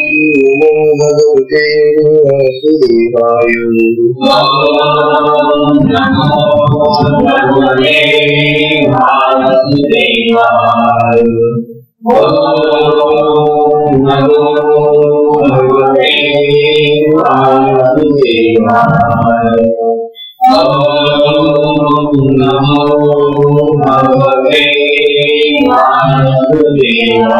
नमो भगवते वासुदेवाय। ओम नमो भगवते वासुदेवाय। ओम नमो भगवते वासुदेवाय। ओम नमो भगवते वासुदेवाय।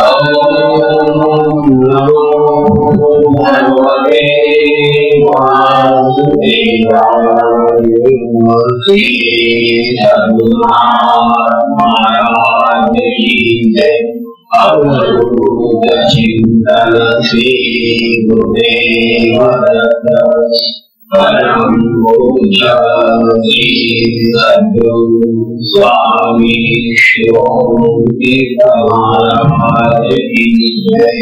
ओम नमो भगवते वासुदेवाय। श्री सद्गुरुनाथ महाराज की जय। अवधूत चिंतन श्री गुरुदेव दत्त। परम पूज्य श्री सद्गुरु स्वामी शिवों महाराज की जय।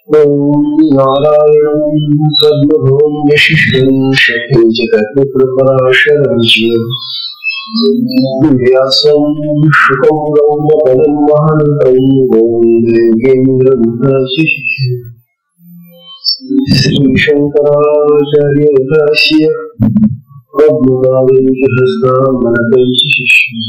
ओम नारायणं सद्गुरुं विशिष्टं शक्तिजगत्प्रपराशरं व्यासं शुकं गौतमं महन्तं गोविन्देन्द्रं श्रीशंकराचार्यस्य प्रभुदानहस्तामनकं शिष्यं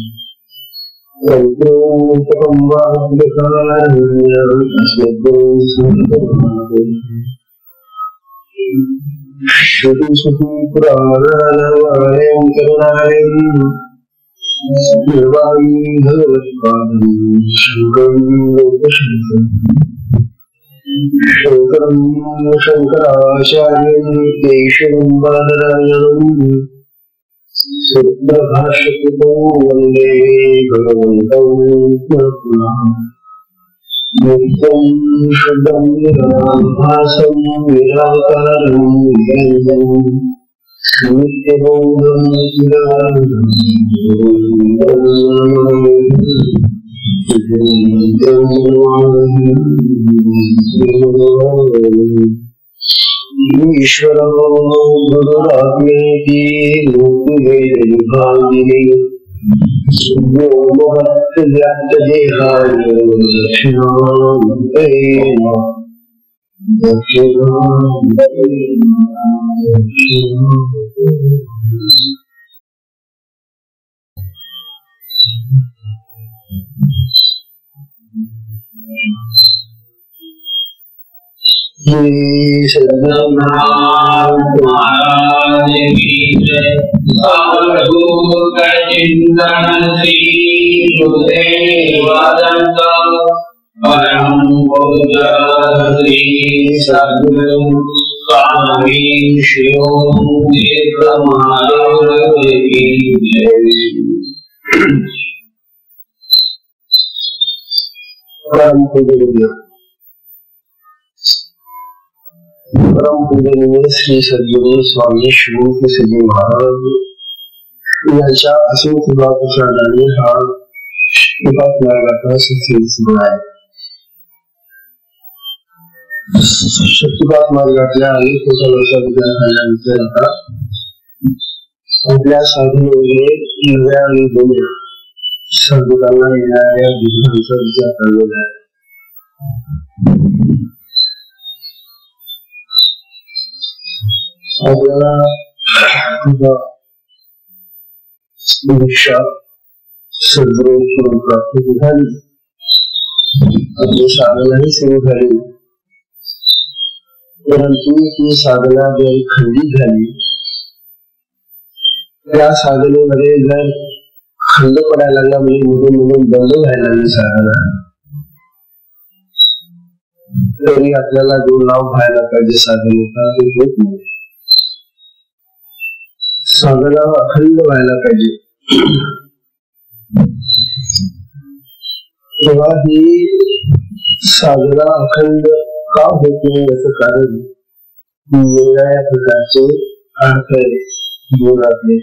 श्रुति सुति पुराणानां करुणालयं निर्वाणी भगवत्पादं शंकरं शंकराचार्यं केशवं बादरायणं सूत्रभाष्यकृतो वन्दे भगवन्तं पुनः नित्यं शुद्धं निराभासं निराकारं निरञ्जनं नित्यबोधं ईश्वरो गुरुरात्मेति मुक्तिवेदविभागिने व्यक्तदेहाय दक्षिणामूर्तये सद्गुरुनाथ महाराज की जय। अवधूत चिंतन श्री गुरुदेव दत्त। परम पूज्य श्री सद्गुरु स्वामी शिवों महाराज की जय। परम पूजनीय श्री सद्गुरु स्वामी शिव सजी महाराज यांच्या असीम कृपाप्रसादाने हा कृपात मार्गाचा सिलसिला आहे। शक्तिपात मार्गातल्या अनेक वर्षांच्या विद्यार्थ्यांनंतर आता आपल्या साधनेने नव्या आणि जुन्या सद्गुरूंना येणाऱ्या विघ्नांचा विचार करलेला आहे। आपल्याला दीक्षा सद्गुरूंकडून प्राप्त झाली, आपली साधनाही सुरू झाली, परंतु ती साधना जर खंडित झाली, त्या साधनेमध्ये जर खंड पडायला लागला, म्हणजे मधून मधून बंद व्हायला लागली साधना, तरी आपल्याला जो लाभ व्हायला पाहिजे साधनेचा तो होत नाही। साधना अखंड व्हायला पाहिजे, तेव्हा ही साधना अखंड का होत नाही याचं कारण वेगळ्या प्रकारचे अर्थ आहे जीवनातले।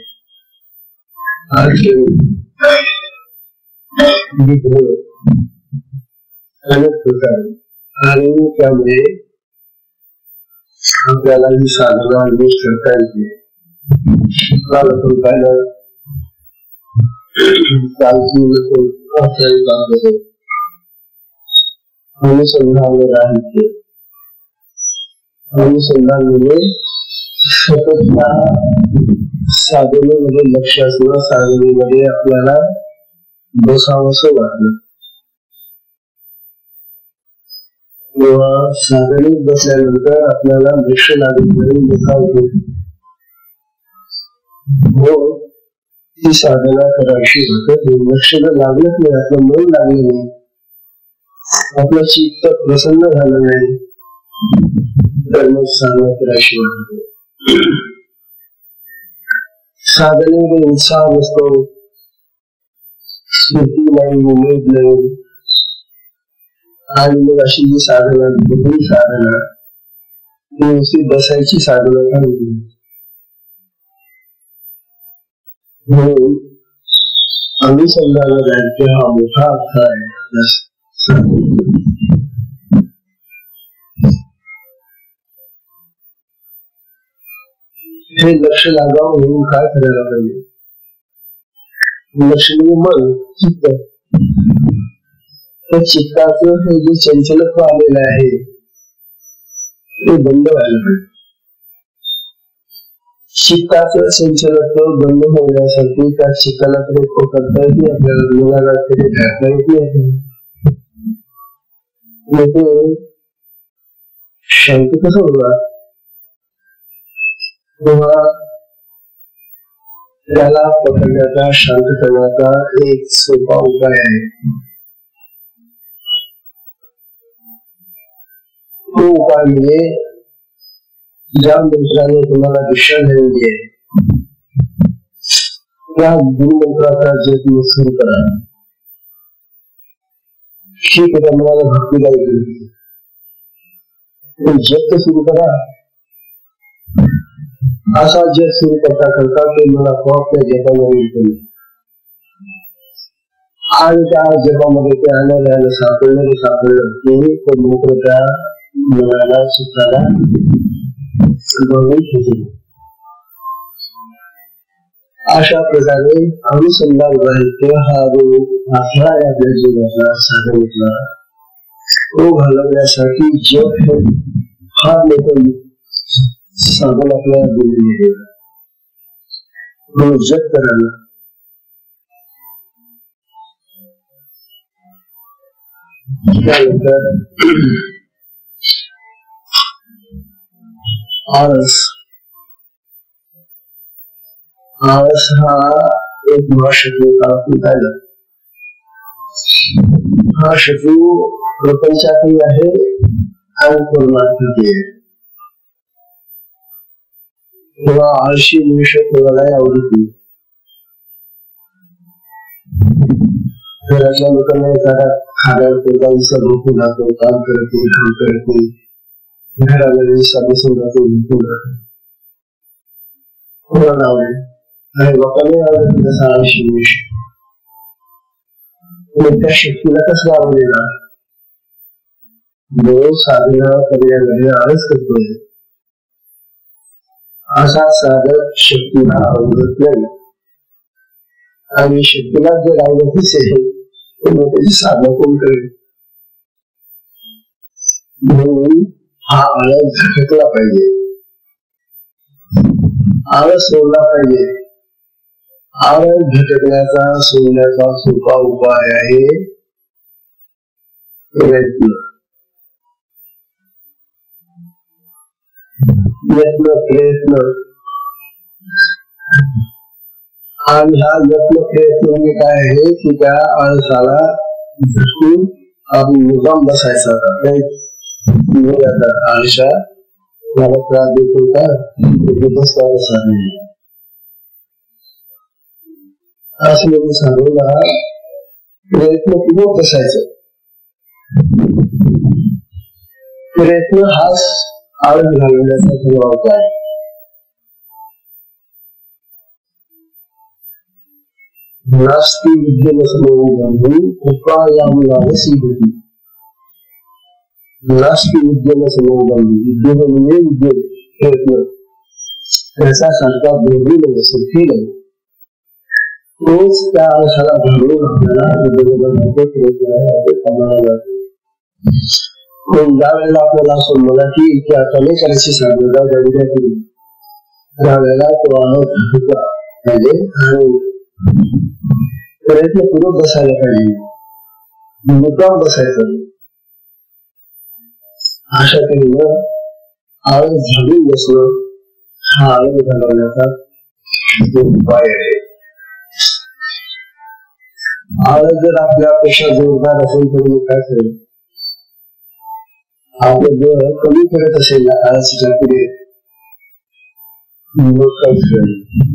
अनेक प्रकार आणि त्यामुळे आपल्याला ही साधना यूज करता येते। काल आपण पाहिलं अनुसंधान राहित्य अनुसंधान म्हणजे सतत साधनेमध्ये लक्ष असणं, साधनेमध्ये आपल्याला बसावंसं वाटलं किंवा साधनेत बसल्यानंतर आपल्याला लक्ष लागत नाही, दुखावतो ती साधना करायची होत. लक्ष जर लागलंच नाही, आपलं मन लागलं नाही, आपलं चित्त प्रसन्न झालं नाही, तर मग साधना करायची वाटत. साधनेमध्ये उत्साह नसतो, स्मृती नाही, उमेद नाही, आणि मग अशी जी साधना ही साधना नुसती बसायची साधना का होती. म्हणून अनुसंधान राहित्य हा मोठा अर्थ आहे. हे लक्ष लागावं म्हणून काय करायला पाहिजे. लक्ष म्हणजे मन, चित्त. तर चित्ताचं हे जे चंचलत्व आलेलं आहे ते बंद व्हायला पाहिजे. चित्ताचं संचलत्व बंद होण्यासाठी त्या चित्ताला तरी करता येत नाही, आपल्याला मुलाला तरी घालता येत नाही. ते शांत कसं होणार. तेव्हा त्याला पकडण्याचा, शांत करण्याचा एक सोपा उपाय आहे. तो उपाय म्हणजे ज्या मंत्राने तुम्हाला दिशा झालेली आहे त्या गुरुमंत्राचा जप सुरू करा. ही तुम्हाला भक्तीदायी जप सुरू करा. असा जप सुरू करता करता ते मला त्या जपामध्ये आणि त्या जपामध्ये ते आणायला सापडलं की तो मंत्र त्या मनाला चित्ताला अशा प्रकारे अनुसंधान राहित्य हा जो आपला आपल्या जीवनातला साधनेतला तो घालवण्यासाठी जप फार मोठं साधन आपल्याला दिलेले आहे. जप करायला त्यानंतर आळस आळस हा एक महाशत्रू पाहिला. हा शत्रू प्रपंचातही आहे आणि परमात्म्यातही आहे. तेव्हा आळशी मनुष्य कोणालाही आवडत नाही. घराच्या लोकांना एखादा खाण्यावर पोटांचा झोपून राहतो, काम करत नाही, काम करत नाही, घरामध्ये सदस्य जातो, झोपून राहतो. कोणाला आवडेल आणि लोकांनी आवडत तसा आळशी मनुष्य. त्या शक्तीला कसं आवडेल. जो साधना करण्यामध्ये आळस करतोय असा साधक शक्तीला आवडत नाही. आणि शक्तीला जर आवडत असेल तर त्याची साधना कोण करेल. म्हणून हा आळस झटकला पाहिजे, आळस सोडला पाहिजे. आळस झटकण्याचा सोडण्याचा सोपा उपाय आहे प्रयत्न. प्रयत्न आणि हा यत्न प्रयत्न म्हणजे काय आहे की त्या आळसाला झटकून आपण मुकाम बसायचा. आळशा मला त्रास देतो का असं म्हणून सांगून हा प्रयत्न पूर्वक बसायचं. प्रयत्न हाच आळस घालवण्याचा खरा उपाय. नास्ति विद्यमसमोगंधि उपायामुलाभ सिद्धि. नास्ति विद्यमसमोगंधि, विद्यम म्हणजे विद्यम प्रयत्न त्याचा सारखा बरोबरी नाही, सुखी नाही. तोच त्या आळसाला घालून आपल्याला ज्या वेळेला आपल्याला असं म्हणा की आता नाही करायची साधना गंजा केली त्यावेळेला तो पाहिजे आणि प्रयत्नपूर्वक बसायला पाहिजे, मुद्दाम बसायचं. अशा तऱ्हेनं आळस घालून बसणं हा आळस घालवण्याचा उपाय आहे. आळस जर आपल्यापेक्षा जोरदार असेल तर मी काय करेल, आपलं देह कमी करत असेल ना आळसाच्या पुढे मग काय करेल,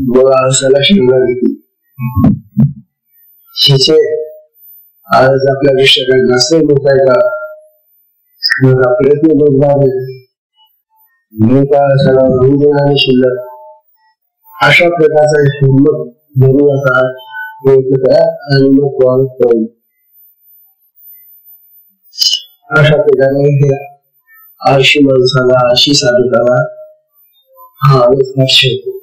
मग आळसाला शिवणार हिचे आळस आपल्यापेक्षा काही जास्त होत आहे का, मग प्रयत्न जोरदार आहे मी का आळसाला होऊ देणार शिल्लक. अशा प्रकारचा हिंमत धरून आता प्रयत्न करा आणि मग वाढत करेल. अशा प्रकारे हे आळशी माणसाला आळशी साधकाला हा आळस नष्ट होतो.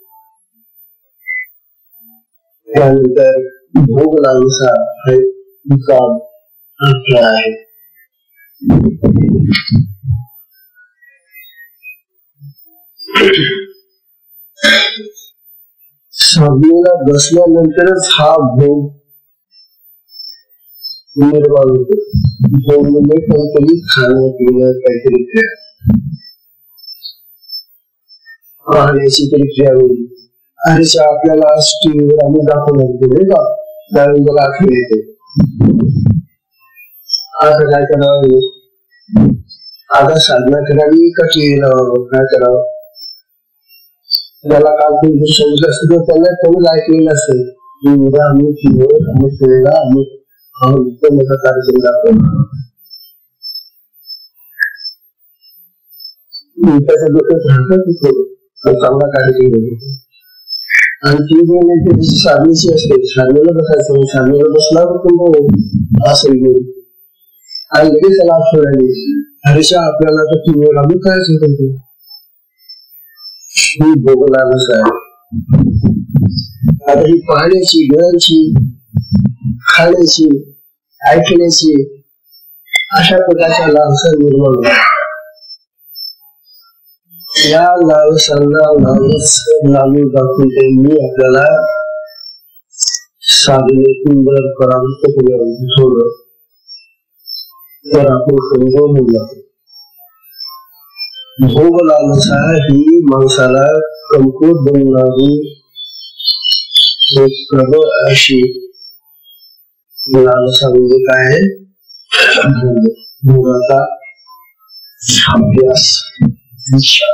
त्यानंतर भोग लालसा हे काम आपलं आहे. साधनेला बसल्यानंतरच हा भोग निर्माण होतो. भोग म्हणजे काहीतरी खाणं पिणं, काहीतरी क्रिया पाहण्याची तरी क्रिया होईल. अरे आपल्याला टीव्हीवर आम्ही दाखवणार नाही का, त्यावेळेला आठवण येते आता काय करावं, आता साधना करावी का टीव्ही लावावं, काय करावं. त्याला काल तुम्ही समजलं असतं तर त्यांना कमी ऐकलेलं असतं की उद्या आम्ही टीव्हीवर अमुक वेळेला अमुक मोठा कार्यक्रम दाखवला. त्याच्या डोक्यात राहतात चांगला कार्यक्रम बघतो आणि ती त्याची साधनेची असते. साधनेला बसायचं, साधनेला बसल्यावर पण असेल घेऊन आणि लगेच त्याला आठवण आली हरीशा आपल्याला तर टीव्हीवर आम्ही काय करतो. ही भोगलालच आहे. आता ही पाहण्याची, गिळायची, खाण्याची, ऐकण्याची अशा प्रकारच्या लालसा निर्माण होतात. या लालसांना लागू दाखवून त्यांनी आपल्याला साधनेतून जर परावृत्त सोडलं तर आपण कमजोर होऊन जातो. भोग लालसा ही माणसाला कमकुवत बनवणारी एक प्रबळ अशी लालसा म्हणजे काय आहे, भोगाचा अभ्यास, इच्छा.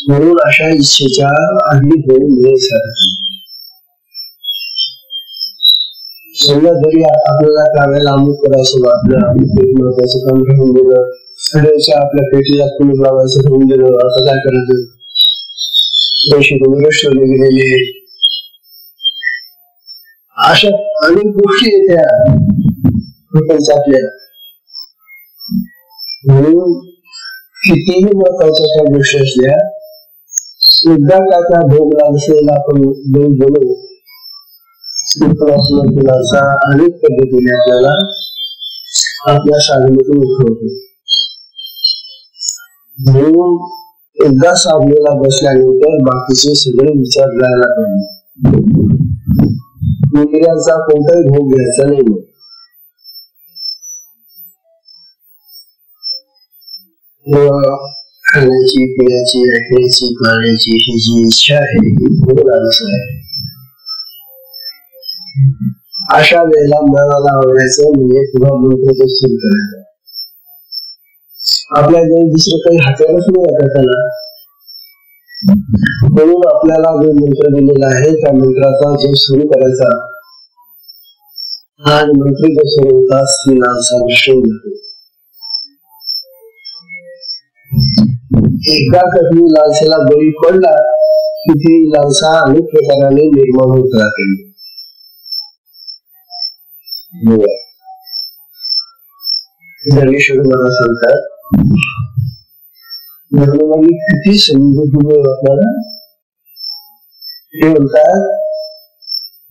म्हणून अशा इच्छेच्या आधी होऊ नये. समजा जरी आपल्याला त्यावेळेला अमुक करायचं वाटलं, महत्वाचं काम ठेवून दिलं, आपल्या पेटीला कुलूप लावायचं ठेवून दिलं, आता काय करायचं, पैसे शोधले गेलेले, अशा अनेक गोष्टी येत्या आपल्या. म्हणून कितीही महत्वाच्या त्या गोष्टी असल्या एकदा का त्या भोग लालसेला आपण बोलू अनेक पद्धतीने आपल्याला आपल्या साधनेतून उठवतो. म्हणून एकदा साधनेला बसल्यानंतर बाकीचे सगळे विचार करायला पाहिजे. इंद्रियांचा कोणताही भोग घ्यायचा नाही. खाण्याची, पिण्याची, ऐकण्याची, पाहण्याची ही जी इच्छा आहे ही भोग लालसा आहे. अशा वेळेला मनाला आवडायचं म्हणजे तुला मंत्र सुरू करायचं. आपल्याजवळ दुसरं काही हाताळच नाही आता त्याला. म्हणून आपल्याला जो मंत्र दिलेला आहे त्या मंत्राचा जो सुरू करायचा हा मंत्र जो सुरू होताच ती लालसा विषय होतो. एकदा कधी लालसेला बळी पडला की ती लालसा अनेक प्रकाराने निर्माण होत राहते. ज्ञानेश्वर मला सांगतात किती समजून आपल्याला ते म्हणतात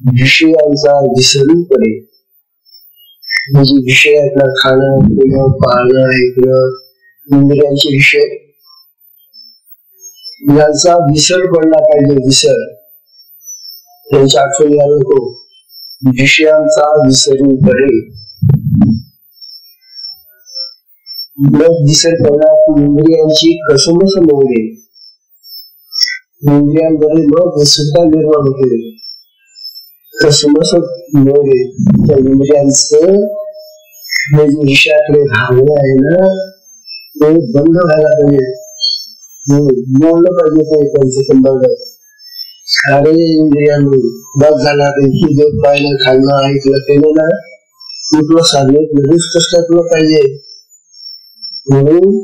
विषयांचा विसरून पडे, म्हणजे विषयातला खाणं पिणं पाहणं ऐकणं इंद्रियांचे विषय यांचा विसर पडला पाहिजे. विसर त्यांची आठवण यायला नको. विषयांचा विसरून पडे. मग विसर पडला की इंद्रियांची कसमस मोडे. इंद्रियांमध्ये मग सुद्धा निर्माण होते. कसमस मोडे. त्या इंद्रियांचं हे जे विषयाकडे धावणं आहे ना ते बंद व्हायला पाहिजे. बोललं पाहिजे ते त्यांचं संबंध. सारे इंद्रियांनी बस झाला त्यांची जो पाहिलं खाल्लं ऐकलं केलं ना तुला साधनेत लगेच कष्ट तुला पाहिजे. म्हणून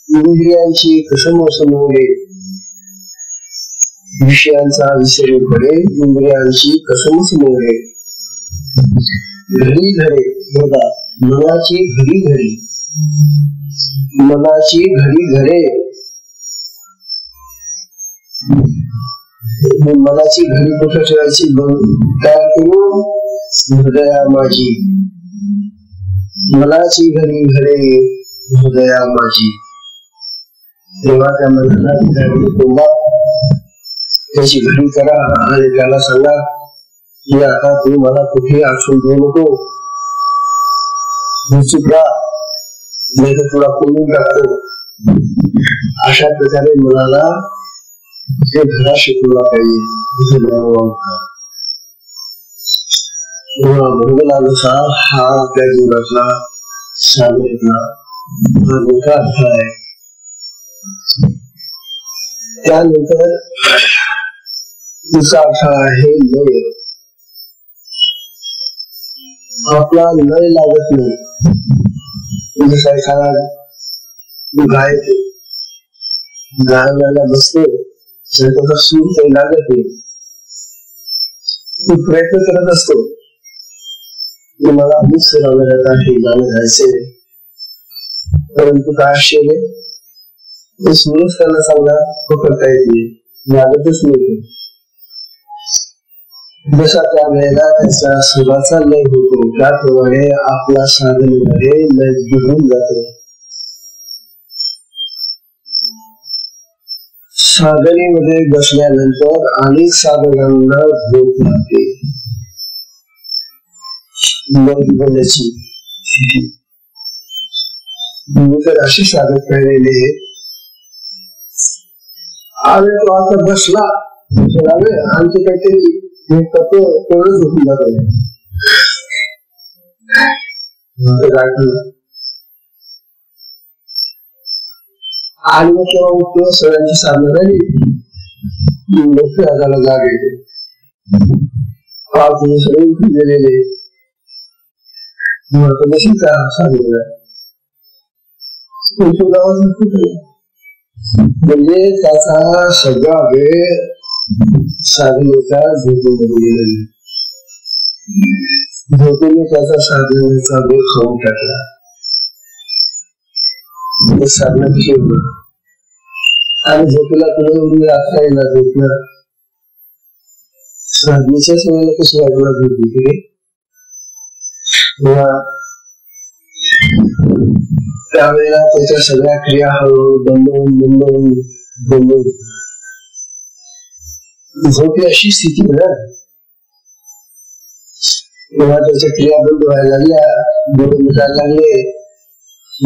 इंद्रियांची कसमस मोडे. विषयांचा विसर पडे. इंद्रियांची कसमस मोडे. घडी घडे. बघा मनाची घडी घडी. मनाची घडी घडे. मनाची घडी कुठे ठेवायची काय करू हृदया माझी. मनाची घडी घडे हृदया माझी. तेव्हा त्या मनाला त्याची घडी करा आणि त्याला सांगा की आता तू मला कुठे आठवण देऊ नको. चुकला नाही तर तुला कोणून टाकतो. अशा प्रकारे मनाला हे धडा शिकवला पाहिजे. मंगलानुसा हा आपल्या जीवनातला साधनेतला हा मोठा अर्थ आहे. त्यानंतर दुसरा अर्थ आहे लय. आपला लय लागत नाही. जसा एखादा गायला बसतो त्याचा सूर काही लागत नाही. तो प्रयत्न करत असतो की मला अमुक सरावण्यात आहे गाणं गायचे. परंतु काय आश्चर्य ते सूरच त्यांना सांगा पकडता येत नाही. लागतच नाही. जसा त्या वेळेला त्याचा सुराचा लय होतो त्याप्रमाणे आपला साधनेमध्ये लय बिघडून जातो. साधनेमध्ये बसल्यानंतर अनेक साधनांना झोप लागते. मी तर अशी साधक राहिलेले आणि तो आता बसला आमचे काहीतरी तेवढंच झोपून जातो. आणि मग तेव्हा उठतो सगळ्यांची साधनं झाली मोठ्या हाताला जाग येते. सगळे उठून गेलेले नशीब का साधनेला म्हणजे त्याचा सगळा वेळ साधनेचा झोपेमध्ये गेलेला. झोपेने त्याचा साधनेचा वेळ खाऊन टाकला. साधना कशी होणार आणि झोपेला तुला एवढी रात्र येणार झोपणार. साधनेच्या समयाला कशी वाजवणार झोपली त्यावेळेला त्याच्या सगळ्या क्रिया हळूहळू बंद झोप अशी स्थिती ना तेव्हा त्याच्या क्रिया बंद व्हायला लागल्या. डोळे मिटायला लागले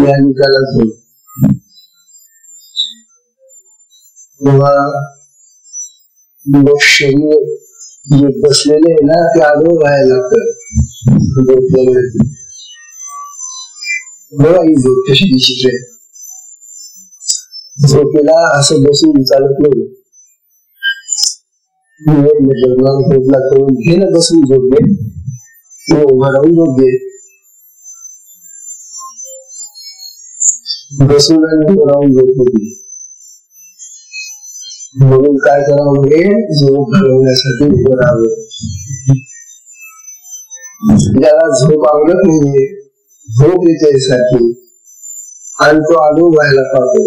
आणि त्याला झोप. तेव्हा शरीर जे बसलेले आहे ना ते आडवं व्हायला लागतं. बघा ही झोप कशी विचित्र आहे. झोपेला असं बसून चालत नाही. करून घे ना बसून झोप घे किंवा उभा राहून झोप घे. बसून आणि उभं राहून झोप होती. म्हणून काय करावं म्हणजे झोप घालवण्यासाठी उभं राहावं. ज्याला झोप आवडत नाहीये झोप येते साठी आणि तो आडू व्हायला पाहतो.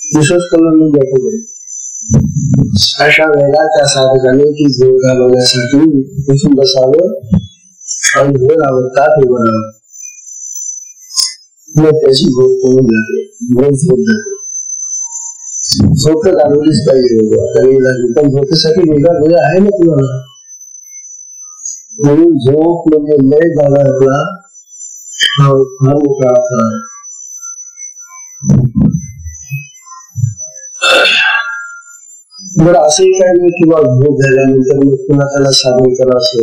विशेष करून जातो अशा वेळेला त्या साधकाने ती झोप घालवण्यासाठी बसून बसावं आणि झोप आवडतात उभं राहावं. मग त्याची झोप होऊन जाते, झोप जाते. झोप तर घालवलीच पाहिजे, पण झोपेसाठी वेगळा वेळ आहे ना तुम्हाला. म्हणून झोप म्हणजे लय झाला आपला फार मोठा अर्थ आहे. बरं असंही काय नाही किंवा झोप झाल्यानंतर मग पुन्हा त्याला साधन करा असं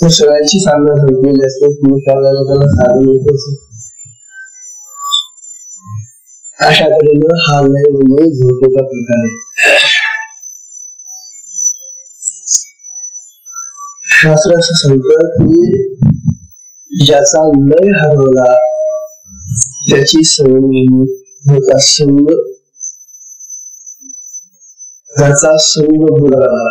सगळ्यांची साधना संपलेली असते. तुम्ही करायला त्याला साधन होत अशा तऱ्हेनं हा लय म्हणजे झोपेचा प्रकार आहे. शास्त्र असं सांगतं की ज्याचा लय हरवला त्याची संग त्याचा संग बुडाला.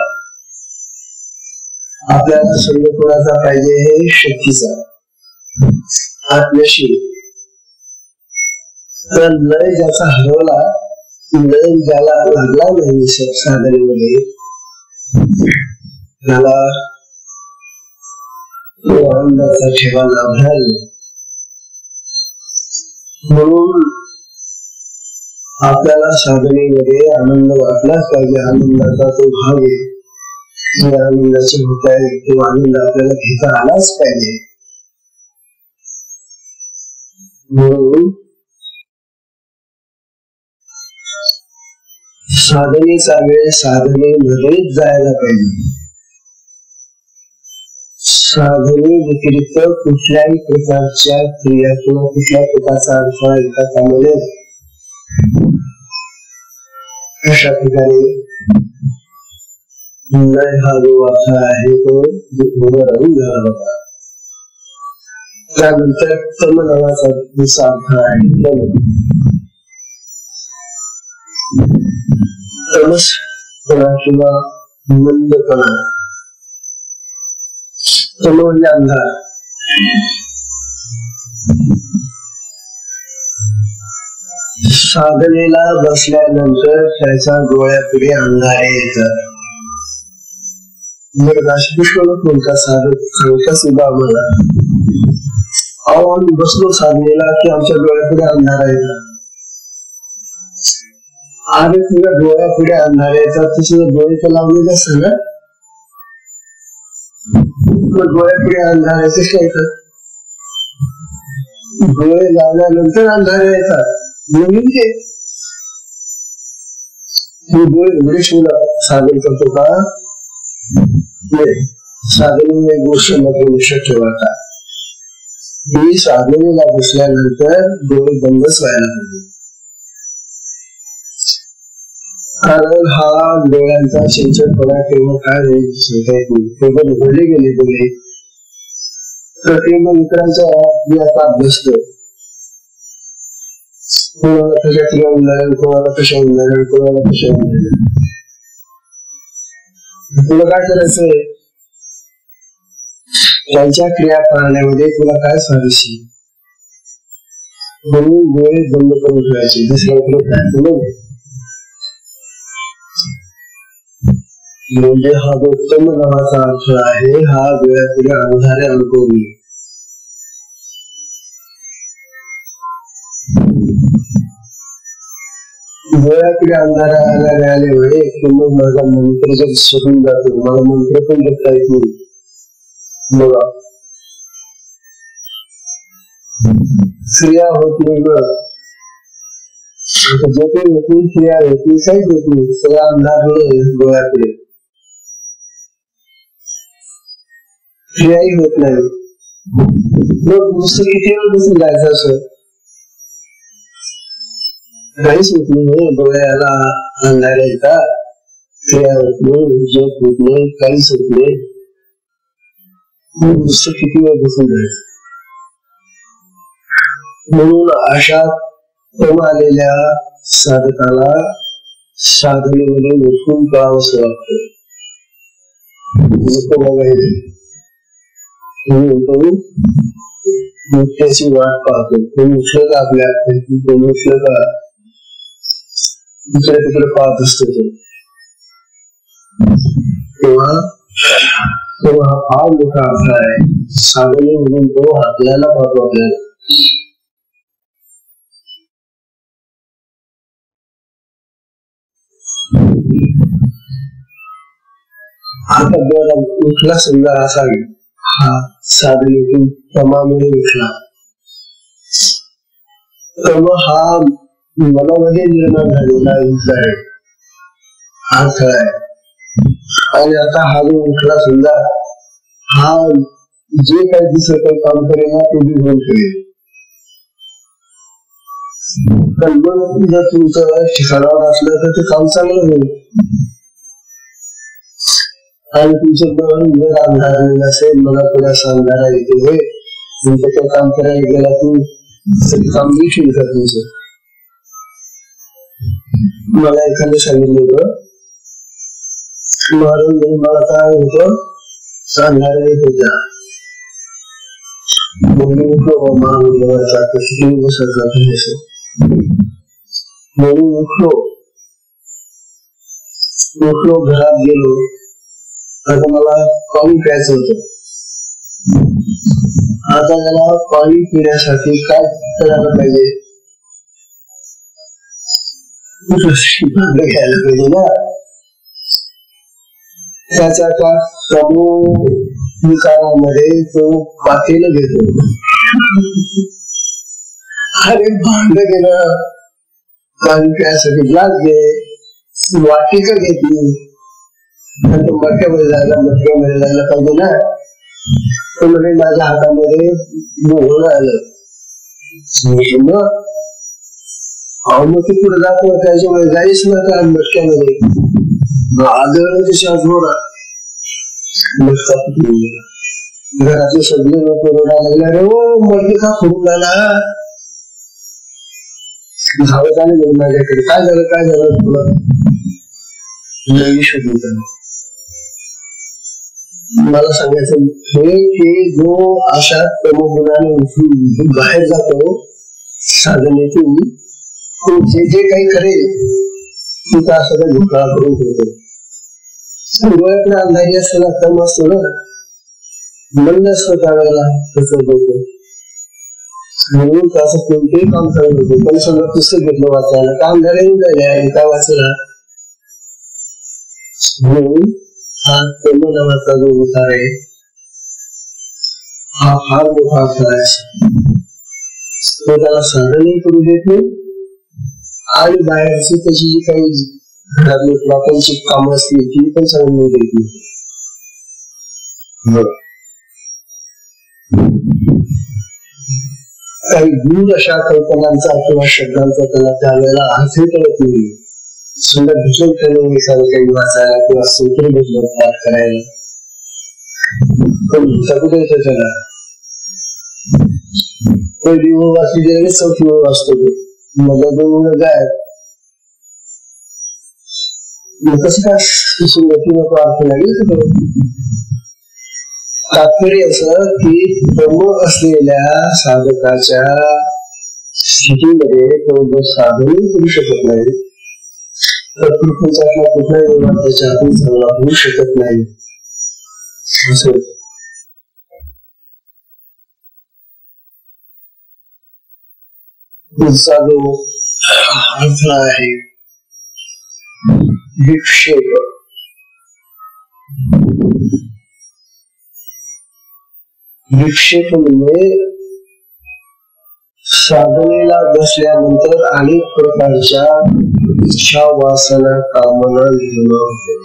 आपल्याला संग कोणाचा पाहिजे हे शक्तीचा आत्म्याशी. तर लय ज्याचा हरवला, लय ज्याला लागला नाही साधनेमध्ये, त्याला आनंदाचा ठेवा लाभला. म्हणून आपल्याला साधनेमध्ये आनंद वाटलाच पाहिजे. आनंदाचा तो भाग आहे, आनंदाचे होत आहे, तो आनंद आपल्याला घेता आलाच पाहिजे. म्हणून साधनेचा वेळ साधनेमध्येच जायला पाहिजे. साधने व्यतिरिक्त कुठल्याही प्रकारच्या क्रिया किंवा कुठल्या प्रकारचा अडथळा येता कामा नये. अशा प्रकारे लय हा जो अर्थ आहे तो उभं राहून झाला होता. त्यानंतर तम नावाचा दुसरा अर्थ आहे तमसपणा किंवा मंदपणा. तम म्हणजे अंधार. साधनेला बसल्यानंतर त्याच्या डोळ्यापुढे अंधारे येतात. कोणता साधक सांगता सुद्धा आम्हाला, अहो आम्ही बसलो साधनेला की आमच्या डोळ्यापुढे अंधारा येतात. अरे तुझ्या डोळ्यापुढे अंधारे येतात, तुझं डोळे तर लावलेलं असतं ना. डोळ्यापुढे अंधार कसे येतात? डोळे लावल्यानंतर अंधारे येतात. म्हणजे डोळे उघडे शिवला साधन करतो का? साधनेने गोष्ट लक्ष ठेवायचा. ही साधनेला बसल्यानंतर डोळे बंदच व्हायला पाहिजे. कारण हा डोळ्यांचा चंचलपणा किंवा काय केवळ उघडले गेले डोळे तर ते मग इतरांचा व्यापार नसतो. कोणाला कशा क्रिया उदाहरण, कोणाला कशा उदाहरण, कोणाला कशा उदाहरण. तुला काय करायचंय? त्यांच्या क्रिया करण्यामध्ये तुला काय स्वारस्य? म्हणून डोळे बंद करून ठेवायचे. दुसऱ्याकडे काय तुला म्हणजे हा जो उत्तम नावाचा अर्थ आहे, हा डोळ्यापुढे अंधारे अनुभवली. डोळ्यापुढे अंधारा आल्यामुळे किंवा माझा मंत्र जर सुटून जातो, मला मंत्र पण घेता येत नाही. बघा क्रिया होत नाही ग, जे काही होती क्रिया होती काहीच होत नाही. सगळा अंधार डोळ्यापुढे, क्रियाही होत नाही. मग नुसतं किती वेळ बसून जायचं असं? काहीच होत नाही. डोळ्याला अंधार येतात, क्रिया होत नाही, झोप होत नाही, काहीच होत नाही. मग नुसतं किती वेळ बसून जायचं? म्हणून अशा तम आलेल्या साधकाला साधनेमध्ये उठून कळावंसं वाटतं. त्याची वाट पाहतो. तो उठलं का आपल्या, तो उठलं का? इकडे तिकडे पाहत असतो तेव्हा फार मोठा अर्थ आहे. साधने म्हणून तो आपल्याला पाहतो. आपल्याला आता बघा, उठला समजा असा हा साधनेतून प्रमाणे उठला, तर मग हा मनामध्ये निर्माण झालेला आहे, अर्थ आहे. आणि आता हा जो उठला समजा, हा जे काही दुसरं काही काम करेल ना ते बी होऊन करेल. पण मग जर तुमचं ठिकाणावर असलं तर ते काम चांगलं होईल. आणि तुमचं मन जर अंधार असेल, मला थोडासा अंधार येते, तुमचं काही काम करायला गेला तू काम नीट होईल का तुमचं. मला एखादं सांगितलं होतं, महाराज मला काय होतं, अंधार येत होत्या, म्हणून उठलो, घरात गेलो, आता मला पाणी प्यायचं होतं. आता त्याला पाणी पिण्यासाठी काय करायला पाहिजे, घ्यायला पाहिजे ना. त्याच्या का विकारामध्ये तो पातेलं घेतो. अरे भांड गेलं, पाणी प्यायसाठी ग्लास घे, वाटिका घेतली, मटक्यामध्ये जायला पाहिजे ना. तो म्हणजे माझ्या हातामध्ये मोहन आलं, मग ते पुढे जात त्याच्यामुळे जाईच ना त्या मटक्यामध्ये घरातले सगळे लोक रोडायला लागले, अरे ओ मटके का फोडून राहिला, धावत आले माझ्याकडे, काय झालं तुला. मला सांगायचं हे की जो अशा तमोगुणाने बाहेर जातो साधनेतून, जे जे काही करेल तिथं असं घोटाळा करून ठेवतो. डोळ्याकडे अंधारी असताना तम असतो ना, मंद असतो त्यावेळेला तसं होतो. म्हणून असं कोणतेही काम करत होतो, पण सगळं पुस्तक घेतलं वाचायला, काम झालं काय वाचला. म्हणून हा तम नावाचा जो विचार आहे हा फार मोठा विचार आहे. तो त्याला साधनही करू देत नाही, आणि बाहेरची त्याची जी काही घरातली प्रापंचिक कामं असतील ती पण सांगून देत नाही. काही दूर अशा कल्पनांचा किंवा शब्दांचा त्याला त्यावेळेला अर्थही कळत नाही. सुंदर भूषण त्याने काही वाचायला किंवा सूत्र घेतलं पाठ करायला, पण कुठे येतं त्याला. पहिली ओळ वाचली गेली, चौथी ओळ वाचतो तो, मला 2 ओळ काय कसं काय सुरुवातीला तो अर्थ लागेल. तात्पर्य असं की ब्रह्म असलेल्या साधकाच्या स्थितीमध्ये तो जो साधनही करू शकत नाही, तर प्रपंचातला कुठलाही व्यवहार त्याच्यातून चांगला होऊ शकत नाही. पुढचा जो अर्थ आहे विक्षेप. विक्षेप म्हणजे साधनेला बसल्यानंतर अनेक प्रकारच्या इच्छा, वासना, कामना निर्माण होते.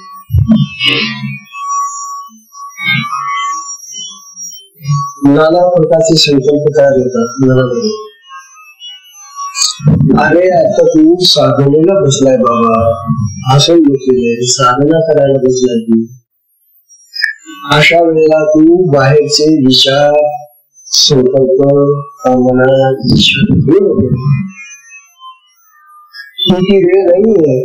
नाना प्रकारचे संकल्प तयार होतात मनामध्ये. अरे आता तू साधनेला बसलाय बाबा, असं बसलेले साधना करायला बसलाय तू, अशा वेळेला तू बाहेरचे विचार, संकल्प, कामना, इच्छा ही वेळ नाहीये.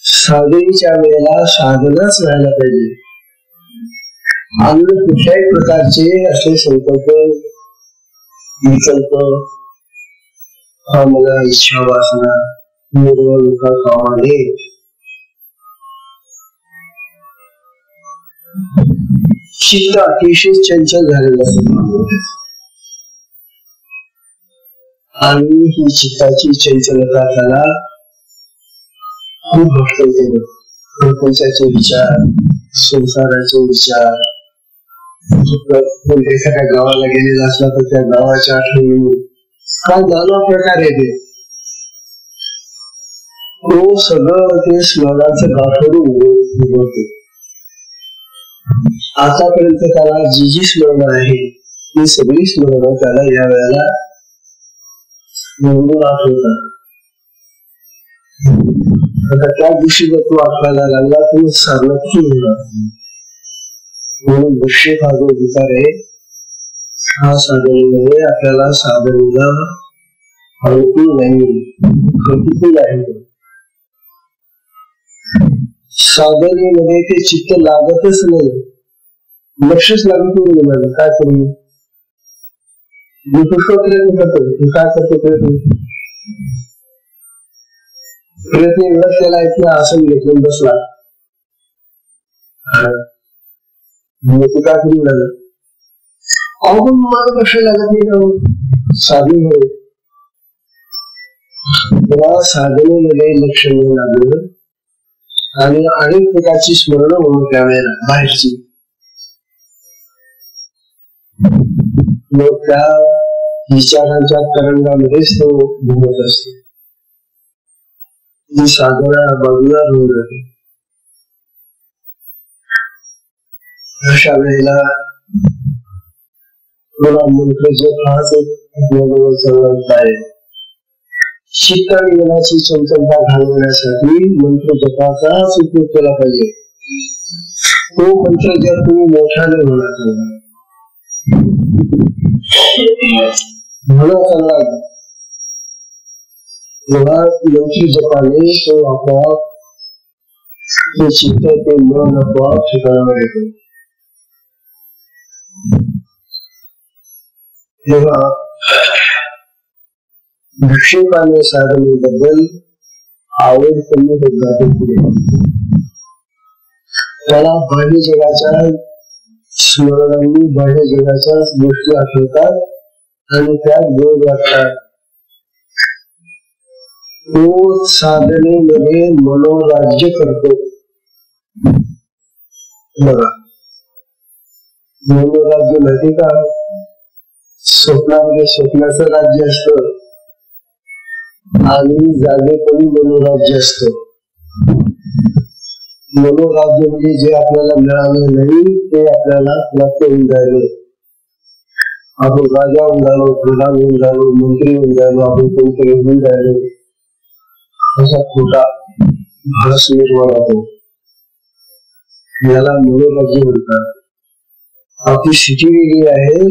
साधनेच्या वेळेला साधनाच व्हायला पाहिजे. आणि कुठल्याही प्रकारचे असे संकल्प, विकल्प हा मला इच्छा वासना निर्वळ कामाने चित्त अतिशय चंचल झालेलं असतं आणि ही चित्ताची चंचलता त्याला खूप भटकवते. पैशाचे विचार, संसाराचे विचार, एखाद्या गावाला गेलेला असला तर त्या गावाच्या आठवणी काय नाना प्रकार येते. तो सगळं ते स्मरणाचं गाठोडून उघडते. आतापर्यंत त्याला जी स्मरण आहे ती सगळी स्मरण त्याला या वेळेला निवडून आठवतात. आता त्या दिवशी जर तो आठवायला लागला तर साधनक्षी होणार. म्हणून विक्षेप हा जो विकार आहे हा साधनेमध्ये आपल्याला साधनेला अनुकूल नाही, प्रतिकूल आहे. साधनेमध्ये ते चित्त लागतच नाही, लक्षच लागत नाही. मला काय करू, मी पुष्कळ प्रयत्न करतो. काय करतो प्रयत्न एवढाच केला आहे की आसन घेतलं बसला, काय करू लागलं अवघड माझं लक्ष लागत नाही. साधने किंवा साधनेमध्ये लक्ष नाही लागलं आणि अनेक प्रकारची स्मरण होऊन त्यावेळेला बाहेरची मग त्या विचारांच्या तरंगामध्येच तो घुमत असतो. ही साधना बाजूला होऊन जाते. अशा वेळेला मला मंत्र जप हाच आपल्याजवळ सर्वांत आहे. चित्त आणि मनाची चंचलता घालवण्यासाठी मंत्र जपाचाच उपयोग केला पाहिजे. तो मंत्र जर तुम्ही मोठ्याने होणार म्हणा चालला तेव्हा मंत्र जपाने तो आपोआप ते चित्त ते मन आपोआप ठिकाणावर येतो. तेव्हा विक्षेपाने साधनेबद्दल आवड कमी होत जाते. त्याला बाह्य जगाच्या स्मरणांनी बाह्य जगाच्या गोष्टी आठवतात आणि त्यात गोड वाटतात. तो साधनेमध्ये मनोराज्य करतो. बघा मनोराज्य माहिती का? स्वप्नामध्ये स्वप्नाचं राज्य असतं आणि जागेपणी मनोराज्य असतं. मनोराज्य म्हणजे जे आपल्याला मिळालं नाही ते आपल्याला प्राप्त होऊन जायला. आपण राजा होऊन झालो, प्रधान होऊन झालो, मंत्री होऊन झालो, आपण कोणतरी होऊन राहिलो असा खोटा भास निर्माण होतो. याला मनोराज्य म्हणतात. आपली स्थिती वेगळी आहे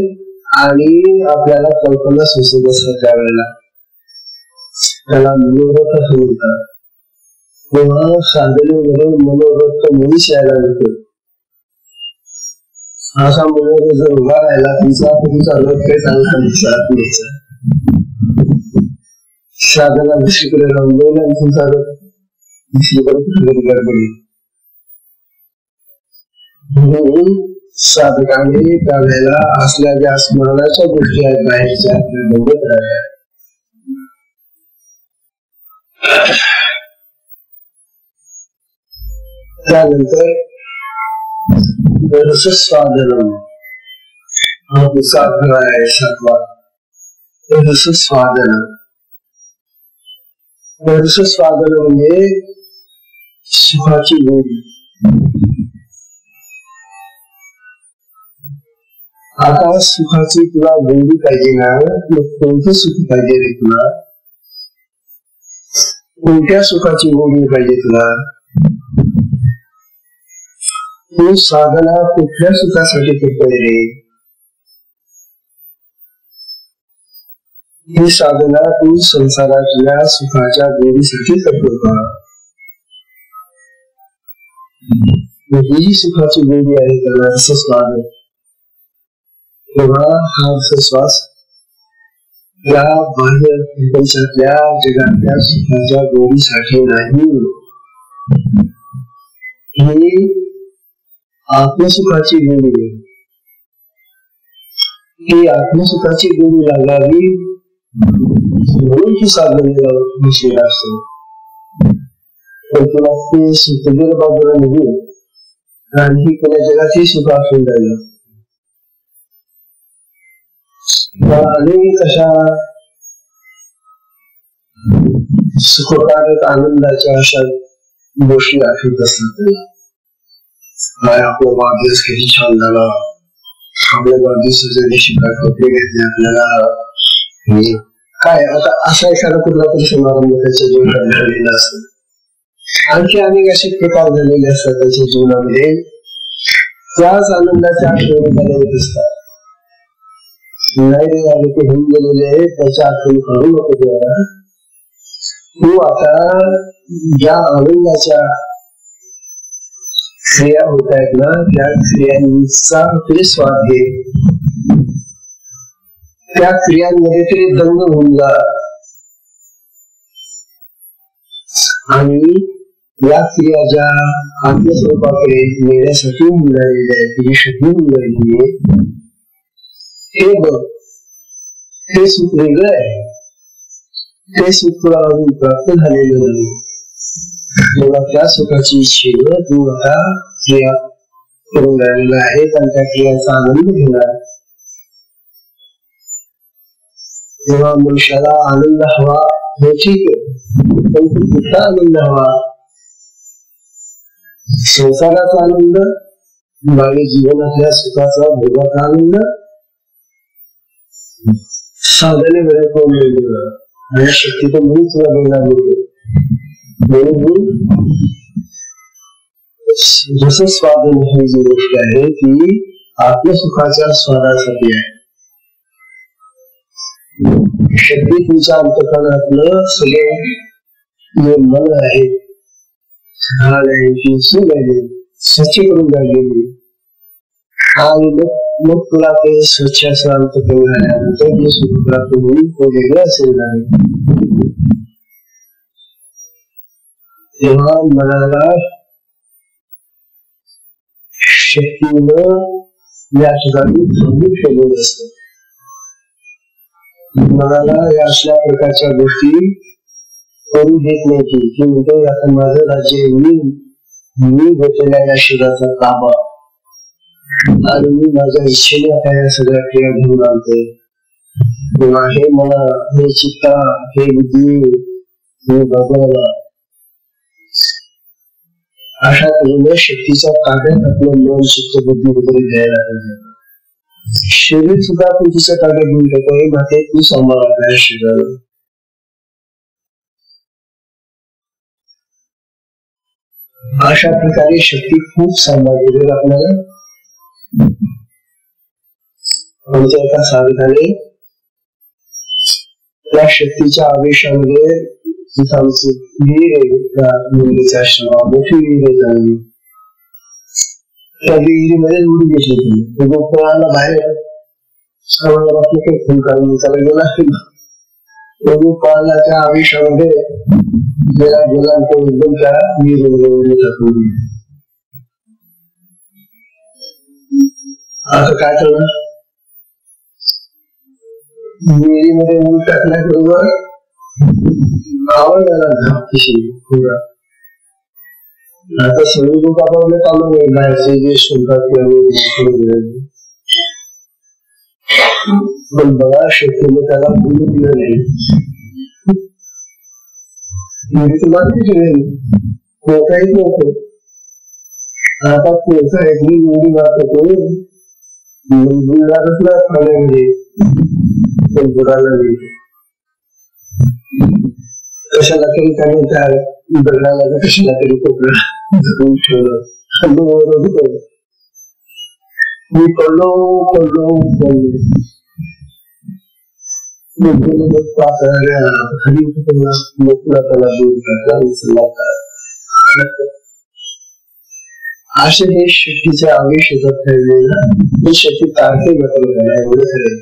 आणि आपल्याला कल्पना सुचत असतात त्यावेळेला त्याला मनोरथ असं म्हणतात. तेव्हा साधनेमध्ये मनोरथ मुळीच यायला मिळतो. असा मनोरथ जर उभा राहिला तुमचा लोक काही चांगला दिसत नाही. साधना दुसरीकडे राहून जाईल आणि तुमचा दुसरीकडे कुठेतरी गडबडी. म्हणून साधकाने त्यावेळेला असल्या ज्या स्मरणाच्या गोष्टी आहेत बाहेरच्या त्या बघत राहिल्या. त्यानंतर रसस्वादनम हा दुसरा अध्याय आहे 7वा. रसस्वादन. रसस्वादन म्हणजे सुखाची गोडी. आता सुखाची तुला गोडी पाहिजे ना, मग कोणतं सुख पाहिजे रे तुला? कोणत्या सुखाची गोडी पाहिजे तुला? तू साधना कुठल्या सुखासाठी करतोय रे? ही साधना तू संसारातल्या सुखाच्या गोडीसाठी करतो का? ही जी सुखाची गोडी आहे त्याला रसस्वाद. तेव्हा हा रसस्वास या बाह्य प्रपंचातल्या जगातल्या सुखाच्या गोडीसाठी नाही, ही आत्मसुखाची गोडी आहे. ही आत्मसुखाची गोडी लागावी म्हणून तू साधनेला बसलेला असतो. पण तुला ते सुखदेव बाजूला निघून आणखी कोणा जगातही सुख असून राहिलं. अनेक अशा सुखकारक आनंदाच्या अशा गोष्टी आठवत असतात. काय आपला वाढदिवस किती छान झाला, आपल्या वाढदिवसाच्या दिवशी काय कपडे घेतले आपल्याला, काय आता असा एखादा कुठला तरी समारंभ त्याच्या जीवनात झालेला असतो. आणखी अनेक असे प्रकार झालेले असतात त्याच्या जीवनामध्ये. त्याच आनंदाच्या आठवणी त्याला येत असतात. नाही रे आले ते होऊन गेलेले त्याच्या आठवणी काढू नको तेव्हा. तू आता ज्या आनंदाच्या क्रिया होत आहेत ना, त्या क्रियांचा तरी स्वाद घे. त्या क्रियांमध्ये तरी दंग होऊन जा. आणि या क्रिया ज्या आत्मस्वरूपाकडे नेण्यासाठी मिळालेल्या आहेत, तुझी शक्ती मिळालेली आहे, हे बघ, ते सुख वेगळं आहे. ते सुख तुला अजून प्राप्त झालेलं नाही. तेव्हा त्या सुखाची इच्छेनं तू आता क्रिया करून राहिलेला आहे आणि त्या क्रियाचा आनंद घेणार. तेव्हा मनुष्याला आनंद हवा हे ठीक आहे, पण कुठला आनंद हवा? संसाराचा आनंद, मागे जीवनातल्या सुखाचा भोगाचा आनंद, साधने बरे कोण वेगवेगळं आणि शक्ती तर मी तुला देणार होते. म्हणून जसं स्वादन ही जी गोष्ट आहे ती आत्मसुखाच्या स्वादासाठी आहे. शक्ती तुमच्या अंतःकरणातलं सगळं जे मन आहे, स्वच्छ करून राहिलेली आणि मग तुला ते स्वच्छ असं अंतःकरण आल्यानंतर जे सुख प्राप्त होईल ते वेगळं असेल नाही. तेव्हा मनाला शक्तीनं या ठिकाणी थांबून ठेवलं असतं. मनाला या अशा प्रकारच्या गोष्टी करू देत नाही की म्हणतो आता माझं राज्य मी घेतलेल्या या शरीराचा ताबा आणि मी माझ्या इच्छेने आता या सगळ्या क्रिया घेऊन आणतोय. किंवा हे मला, हे चित्ता, हे बुद्धी, हे भगवान, अशा तऱ्हेने शक्तीच्या ताब्यात आपलं मन, चित्त, बुद्धी वगैरे घ्यायला पाहिजे. शरीर सुद्धा आपण तिच्या ताब्यात घेऊन टाकतोय, मात्र तू सांभाळा शरीराला. अशा प्रकारे शक्ती खूप सांभाळते आपल्याला. आमच्या एका साधकाने त्या शक्तीच्या आवेशामध्ये आमची विहीर आहे मुंबईच्या आश्रमात, मोठी विहीर आहे. त्या विहिरीमध्ये उडी घेतली. तो पळाला बाहेर, आपलं काही खून काढून त्याला गेला. तो पळाला त्या आवेशामध्ये गेला तो एकदम त्या विहिरीमध्ये उडी टाकून. आता काय करणार? विहिरीमध्ये उडी टाकल्याबरोबर आवडला पुरा. आता सगळे लोक आपल्याला कामं नाही, बाहेरचे जे शुल्कात पण बघा शक्तीने त्याला बोलू दिलं नाही. पोचायच नव्हतं. आता पोचायची उडी मारतो बुडारच ना पाण्यामध्ये, पण बुडाला नाही. कशाला तरी त्याने त्या दगडाला कशाला तरी कोपरा धरून ठेवलं. मी पडलो असे हे शक्तीचे आवेश होतात ठेवलेला. ही शक्ती तारखे बदल एवढं खरं.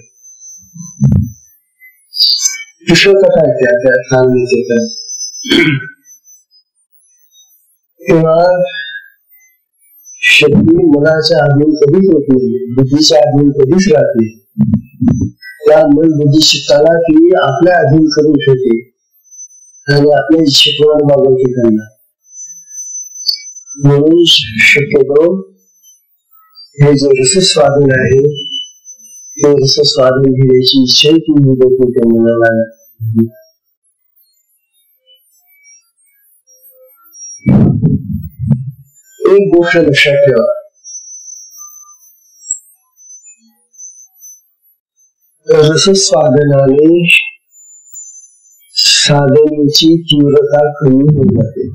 विश्वकथा आहे त्या सांगण्याचे तर तेव्हा शक्ती मनाच्या अधीन कधीच होत नाही, बुद्धीच्या अधीन कधीच राहते. त्या मन बुद्धी शिकताना ती आपल्या अधीन करून ठेवते आणि आपल्या इच्छेप्रमाणे वागवते त्यांना. म्हणून शक्यतो हे जे रसस्वादन आहे ते रसस्वादन घेण्याची इच्छा ती होते त्या मनाला. एक गोष्ट लक्षात ठेवा, रसस्वादनाने साधनेची तीव्रता कमी होऊन जाते.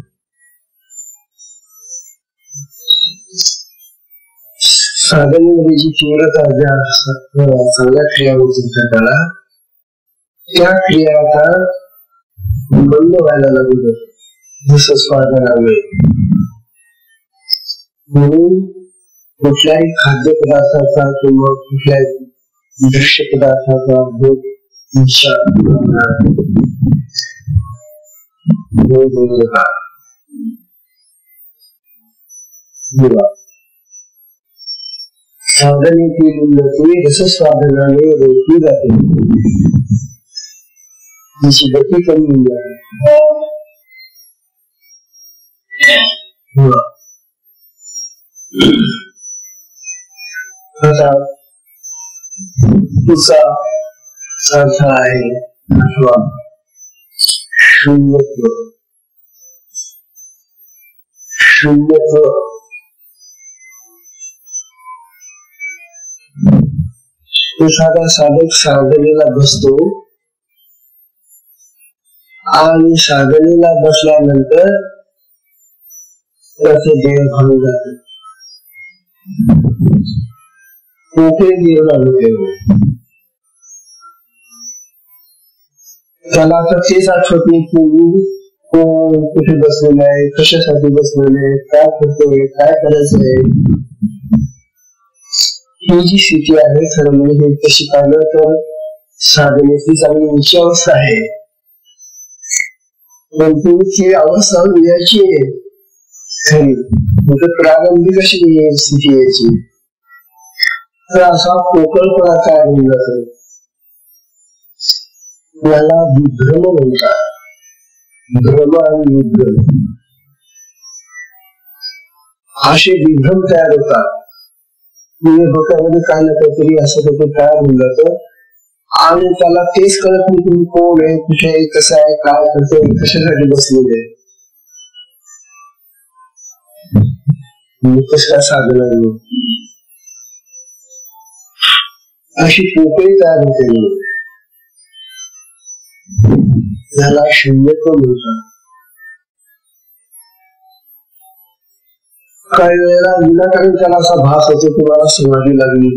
साधनेमध्ये जी तीव्रता ज्या चांगल्या क्रिया होतील त्याला त्या क्रिया आता बंद व्हायला लागू जातात रसस्वादनामुळे. म्हणून कुठल्याही खाद्यपदार्थाचा किंवा कुठल्याही दृश्य पदार्थाचा भोग इच्छा साधनेतील उन्नती रसस्वादनाने रोखली जाते, तिची गती कमी होईल. तुझा अर्थ आहे अथवा शून्यत्व. शून्यत्व एखादा साधक साधनेला बसतो आणि साधनेला बसल्यानंतर त्याचे देह भांगून जाते, मोठे निर्माण होते. त्याला आता तेच आठवत नाही की कुठे बसलेलं आहे, कशासाठी बसलेलं आहे, काय करतोय, काय करायचं आहे. ही जी स्थिती आहे खरं म्हणजे तशी पाहिलं तर साधनेची चांगली उंची अवस्था आहे, परंतु ती अवस्था याची आहे खरी. प्रारंभी कशी स्थिती यायची तर असा पोकळपणा तयार होऊन जातो. याला विभ्रम म्हणतात. भ्रम आणि विभ्रम असे विभ्रम तयार होतात. डोक्यामध्ये काय ना काहीतरी असं काहीतरी तयार होऊन जातं आणि त्याला तेच कळत नाही तुम्ही कोण आहे, कुठे आहे, कसं आहे, काय करतोय, कशासाठी बसलेले आहे. कसं काय साधना अशी पोकळी तयार होते. याला शून्यत्व म्हणतात. काही वेळेला विनाकारण त्याला असा भास होतो की मला समाधी लागली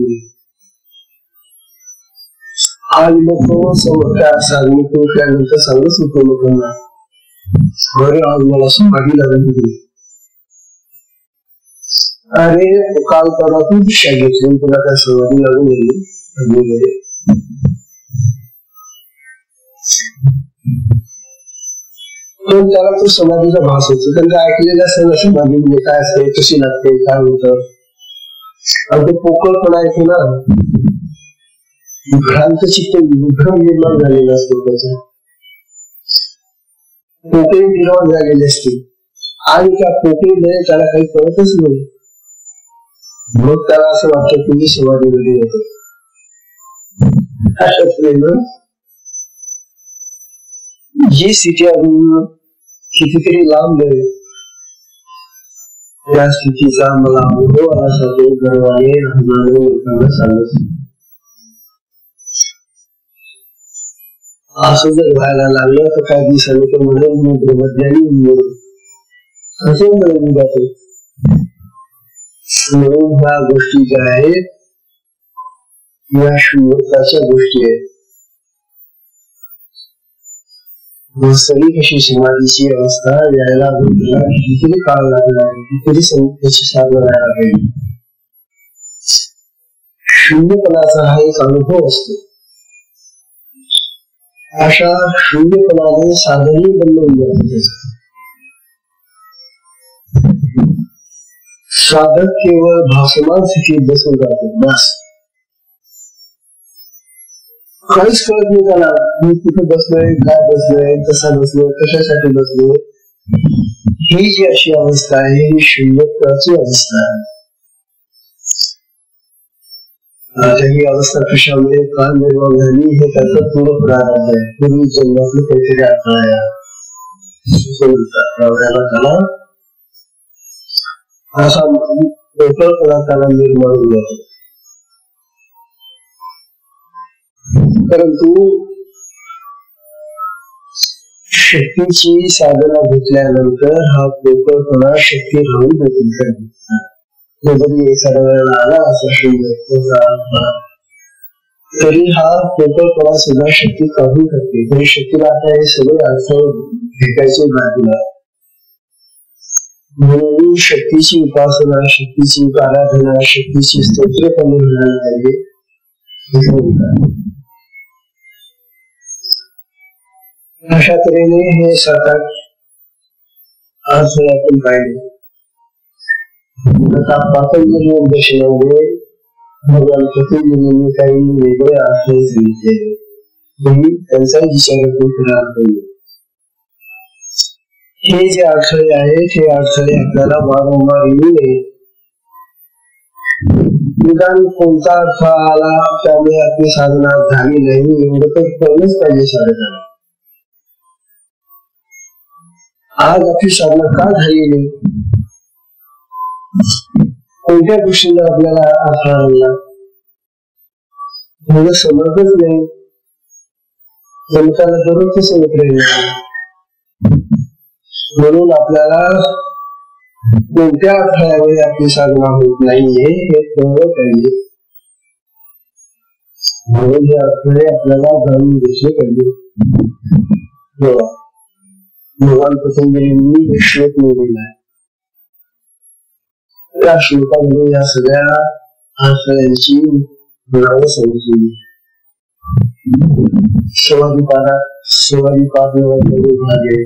आणि मग तो त्या साधने पोहोचल्यानंतर सांगत होतो लोकांना बरे आज मला समाधी लागली. अरे काल परवा तू दिशा घेतली, तुला काय समाधी लागून गेली. पण त्याला तो समाधीचा भास होतो. त्यांचा ऐकलेला असताना समाधी म्हणजे काय असते, कशी लागते, काय होतं. आणि तो पोकळपणा येतो ना, भ्रांत चित्त विभ्रम निर्माण झालेला असतो. त्याचा पोकळी निर्माण झालेली असते आणि त्या पोकळीमध्ये त्याला काही कळतच नाही. मग त्याला असं वाटतं की मी समाधीमध्ये येतो. जी स्थिती अजून कितीतरी लांब आहे त्या स्थितीचा मला अनुभव आल्यासाठी गर्वाने लोकांना सांगत. असं जर व्हायला लागलं तर काही दिवसांनी तो म्हणून मी ब्रह्मज्ञानी असे म्हणून जातो. म्हणून ह्या गोष्टी ज्या आहेत या शून्यताच्या गोष्टी आहेत. सगळी कशी समाधीची अवस्था यायला कितीतरी काळ लागणार आहे, कितीतरी त्याची साधना व्हायला पाहिजे. शून्यपणाचा हा एक अनुभव असतो अशा शून्यपणाने साधनही बनवून जाते. साधक केवळ भासमान स्थितीत बसून जातो, बस काहीच कळत नाही त्याला. मी कुठे बसलोय, काय बसलोय, कसा बसलोय, कशासाठी बसलोय. ही जी अशी अवस्था आहे ही शून्यत्वाची अवस्था आहे. ही अवस्था कशामुळे का निर्माण झाली हे त्याचं पूर्ण प्रारंभ आहे. पूर्वी जन्मातलं काहीतरी आत्मा त्याला असा मोकळपणा त्याला निर्माण होतो. परंतु शक्तीची साधना घेतल्यानंतर हा मोकळपणा शक्ती राहून देखील जरी एखाद्या वेळेला आला असा तरी हा मोकळपणा सुद्धा शक्ती काढून करते. तरी शक्तीला आता हे सगळे अर्थ भेटायचे बाजूला. म्हणून शक्तीची उपासना, शक्तीची आराधना, शक्तीची स्तोत्र कमी होणार पाहिजे. अशा तऱ्हेने हे 7-8 अर्थ आपण पाहिले. आता पातंजली दर्शनामध्ये भगवान पतंजलीने काही वेगळे अर्थ सांगितले. त्यांचाही विचार करायला पाहिजे. हे जे अडथळे आहेत हे अडथळे आपल्याला वारंवार येऊ नये. निदान कोणता अडथळा आला त्यामुळे आपली साधना झाली नाही एवढं तर कळलंच पाहिजे साधना. आज आपली साधना का झाली नाही, कोणत्या गोष्टीला आपल्याला अडथळा आणला एवढं समजतच नाही. जमताना दररोज समजत राहिलं. म्हणून आपल्याला कोणत्या अडथळ्यामुळे आपली साधना होत नाहीये हे कळलं पाहिजे. म्हणून हे अडथळे आपल्याला जाणून घेतले पाहिजे. भगवान पतंजलींनी एक श्लोक लिहिलेला आहे. त्या श्लोकामध्ये या सगळ्या अडथळ्यांची नावं सांगितलेली. स्वादिपाद भागे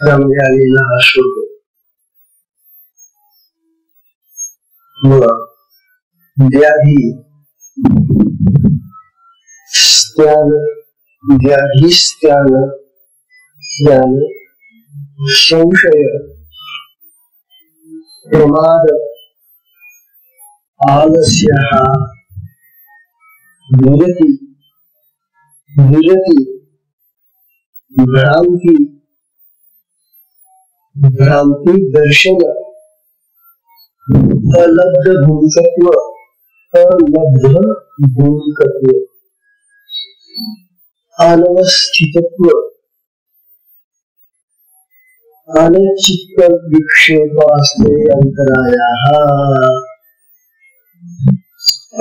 त्यामध्ये आलेला हा श्लोक. व्याधी व्याधिस्त्यान ज्ञान संशय प्रमाद आलस्य विरति भ्रांति दर्शन अलब्ध भूमिकत्व अनवस्थितत्व अनिश्चित विक्षेपास्ते अंतरायाः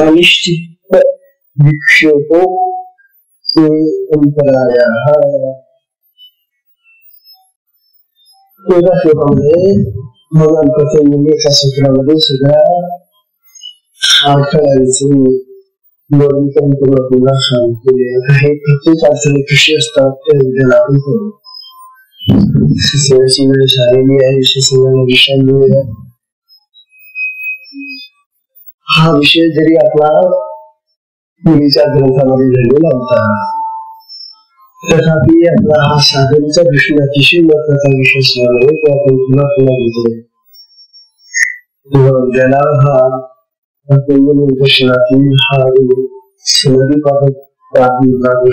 अनिश्चित विक्षेपो से अंतरायाः. तेरा श्लोकामध्ये भगवान पतंजली एका सूत्रामध्ये सगळ्या अडथळ्यांचे वर्णन करून आपल्याला सांगितले. हे प्रत्येक अडचणी कशी असतात ते उद्याला आपण करू. शिक्षणाची वेळ झालेली आहे. शिक्षणाला विषय मिळेल. हा विषय जरी आपला पूर्वीच्या ग्रंथामध्ये झालेला होता तथापि आपला हा साधनेच्या दृष्टीने अतिशय महत्वाचा विषय असल्यामुळे तो आपण पुन्हा घेतलो. उद्याला हा दर्शनातील हा समाधी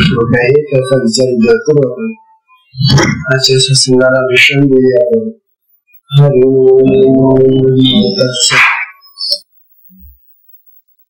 श्लोक आहे त्याचा विचार करू आपण. आजच्या सत्संगाला विश्रांती देऊया आपण. हरि ओम तत्सत.